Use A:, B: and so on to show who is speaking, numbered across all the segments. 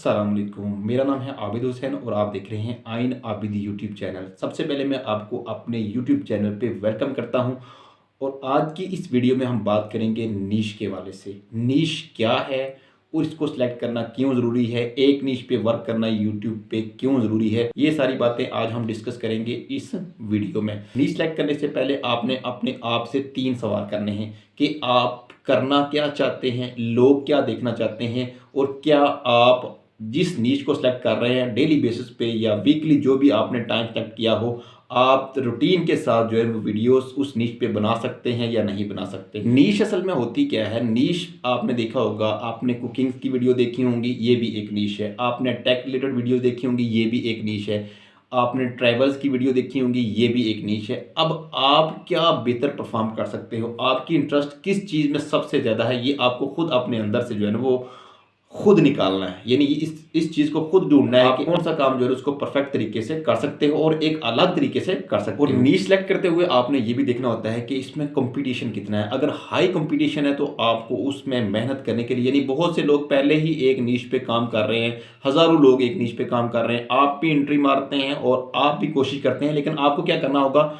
A: अस्सलाम वालेकुम। मेरा नाम है आबिद हुसैन और आप देख रहे हैं आइन आबिदी यूट्यूब चैनल। सबसे पहले मैं आपको अपने यूट्यूब चैनल पे वेलकम करता हूं और आज की इस वीडियो में हम बात करेंगे नीश के वाले से। नीश क्या है और इसको सिलेक्ट करना क्यों ज़रूरी है, एक नीश पे वर्क करना यूट्यूब पे क्यों ज़रूरी है, ये सारी बातें आज हम डिस्कस करेंगे इस वीडियो में। नीश सेलेक्ट करने से पहले आपने अपने आप से 3 सवाल करने हैं कि आप करना क्या चाहते हैं, लोग क्या देखना चाहते हैं और क्या आप जिस नीश को सिलेक्ट कर रहे हैं डेली बेसिस पे या वीकली जो भी आपने टाइम सेलेक्ट किया हो, आप रूटीन के साथ जो है वो वीडियोस उस नीश पे बना सकते हैं या नहीं बना सकते। नीश असल में होती क्या है, नीश आपने देखा होगा, आपने कुकिंग की वीडियो देखी होंगी, ये भी एक नीश है। आपने टेक रिलेटेड वीडियो देखी होंगी, ये भी एक नीश है। आपने ट्रैवल्स की वीडियो देखी होंगी, ये भी एक नीश है। अब आप क्या बेहतर परफॉर्म कर सकते हो, आपकी इंटरेस्ट किस चीज़ में सबसे ज़्यादा है, ये आपको खुद अपने अंदर से जो है ना वो खुद निकालना है। यानी इस चीज़ को खुद ढूंढना है कि कौन सा काम जो है उसको परफेक्ट तरीके से कर सकते हो और एक अलग तरीके से कर सकते हो। और नीश सेलेक्ट करते हुए आपने ये भी देखना होता है कि इसमें कंपटीशन कितना है। अगर हाई कंपटीशन है तो आपको उसमें मेहनत करने के लिए, यानी बहुत से लोग पहले ही एक नीश पे काम कर रहे हैं, हज़ारों लोग एक नीश पे काम कर रहे हैं, आप भी एंट्री मारते हैं और आप भी कोशिश करते हैं, लेकिन आपको क्या करना होगा,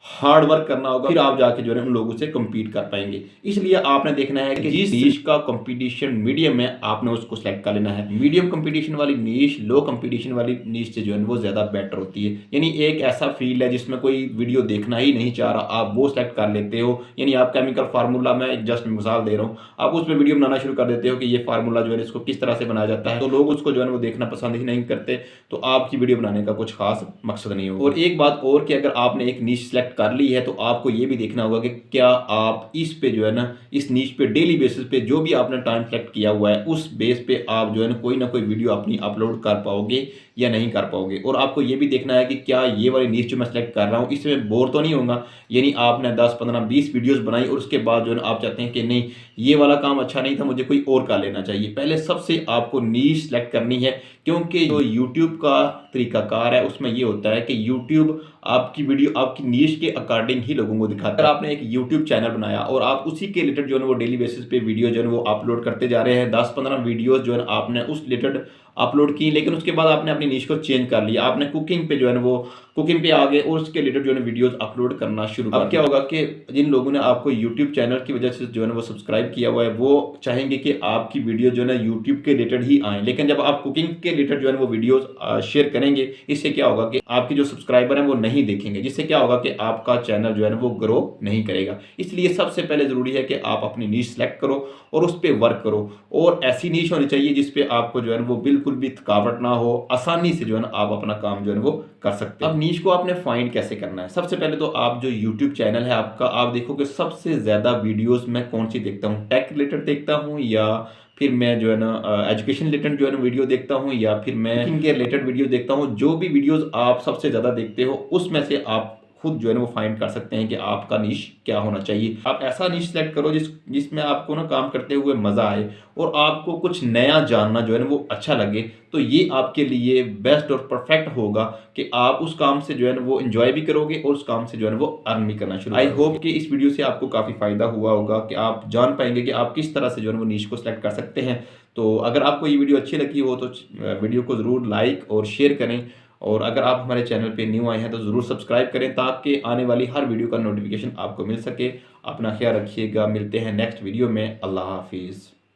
A: हार्ड वर्क करना होगा, फिर आप जाके जो है उन लोगों से compete कर पाएंगे। इसलिए आपने देखना है कि जिस नीश का कंपटीशन मीडियम है आपने उसको सेलेक्ट कर लेना है। मीडियम कंपटीशन वाली नीश लो कंपटीशन वाली नीश से जो है वो ज़्यादा बेटर होती है। यानी एक ऐसा फील्ड है जिसमें कोई वीडियो देखना ही नहीं चाह रहा, आप वो सेलेक्ट कर लेते हो। यानी आप केमिकल फार्मूला, मैं जस्ट मिसाल दे रहा हूँ, आप उसमें वीडियो बनाना शुरू कर देते हो कि ये फार्मूला जो है इसको किस तरह से बनाया जाता है, तो लोग उसको जो है वो देखना पसंद ही नहीं करते, तो आपकी वीडियो बनाने का कुछ खास मकसद नहीं होगा। और एक बात और कि अगर आपने एक नीश सेलेक्ट कर ली है तो आपको ये भी देखना होगा कि क्या आप इस पे जो है ना, इस नीश पे डेली बेसिस पे जो भी आपने टाइम सेलेक्ट किया हुआ है उस बेस पे आप जो है ना कोई वीडियो अपनी अपलोड कर पाओगे या नहीं कर पाओगे। और आपको ये भी देखना है कि क्या ये वाली नीश जो मैं सेलेक्ट कर रहा हूँ इसमें बोर तो नहीं होगा। यानी आपने 10 15 20 वीडियोस बनाई और उसके बाद जो है आप चाहते हैं कि नहीं ये वाला काम अच्छा नहीं था, मुझे कोई और कर लेना चाहिए। पहले सबसे आपको नीश सेलेक्ट करनी है, क्योंकि जो यूट्यूब का तरीकाकार है उसमें ये होता है कि यूट्यूब आपकी वीडियो आपकी नीश के अकॉर्डिंग ही लोगों को दिखाता है। अगर आपने एक यूट्यूब चैनल बनाया और आप उसी के रिलेटेड जो है वो डेली बेसिस पे वीडियो जो है वो अपलोड करते जा रहे हैं, 10-15 वीडियोस जो है आपने उस रिलेटेड अपलोड की, लेकिन उसके बाद आपने अपनी नीश को चेंज कर लिया, आपने कुकिंग पे जो है वो कुकिंग पे आ गए और उसके रिलेटेड जो है वीडियोस अपलोड करना शुरू कर। अब क्या होगा कि जिन लोगों ने आपको यूट्यूब चैनल की वजह से जो है वो सब्सक्राइब किया हुआ है वो चाहेंगे कि आपकी वीडियो जो है ना यूट्यूब के रिलेटेड ही आए, लेकिन जब आप कुकिंग के रिलेटेड जो है वो वीडियोस शेयर करेंगे, इससे क्या होगा कि आपके जो सब्सक्राइबर हैं वो नहीं देखेंगे, जिससे क्या होगा कि आपका चैनल जो है वो ग्रो नहीं करेगा। इसलिए सबसे पहले ज़रूरी है कि आप अपनी नीश सेलेक्ट करो और उस पर वर्क करो, और ऐसी नीश होनी चाहिए जिसपे आपको जो है वो बिल्कुल भी थकावट ना हो, आसानी से जो है ना आप अपना काम जो है वो कर सकते हैं। अब नीश को आपने फाइंड कैसे करना है, सबसे पहले तो आप जो यूट्यूब चैनल है आपका, आप देखो कि सबसे ज़्यादा वीडियोस मैं कौन सी देखता हूँ, टेक रिलेटेड देखता हूँ या फिर मैं जो है ना एजुकेशन रिलेटेड जो है ना वीडियो देखता हूँ या फिर मैं इनके रिलेटेड वीडियो देखता हूँ। जो भी वीडियोस आप सबसे ज़्यादा देखते हो उसमें से आप खुद जो है ना वो फाइंड कर सकते हैं कि आपका निश क्या होना चाहिए। आप ऐसा निश सेलेक्ट करो जिसमें आपको ना काम करते हुए मज़ा आए और आपको कुछ नया जानना जो है ना वो अच्छा लगे, तो ये आपके लिए बेस्ट और परफेक्ट होगा कि आप उस काम से जो है ना वो एंजॉय भी करोगे और उस काम से जो है ना वो अर्न भी करना शुरू। आई होप कि इस वीडियो से आपको काफ़ी फ़ायदा हुआ होगा कि आप जान पाएंगे कि आप किस तरह से जो है ना वो निश को सिलेक्ट कर सकते हैं। तो अगर आपको ये वीडियो अच्छी लगी हो तो वीडियो को ज़रूर लाइक और शेयर करें, और अगर आप हमारे चैनल पे न्यू आए हैं तो ज़रूर सब्सक्राइब करें ताकि आने वाली हर वीडियो का नोटिफिकेशन आपको मिल सके। अपना ख्याल रखिएगा, मिलते हैं नेक्स्ट वीडियो में। अल्लाह हाफिज़।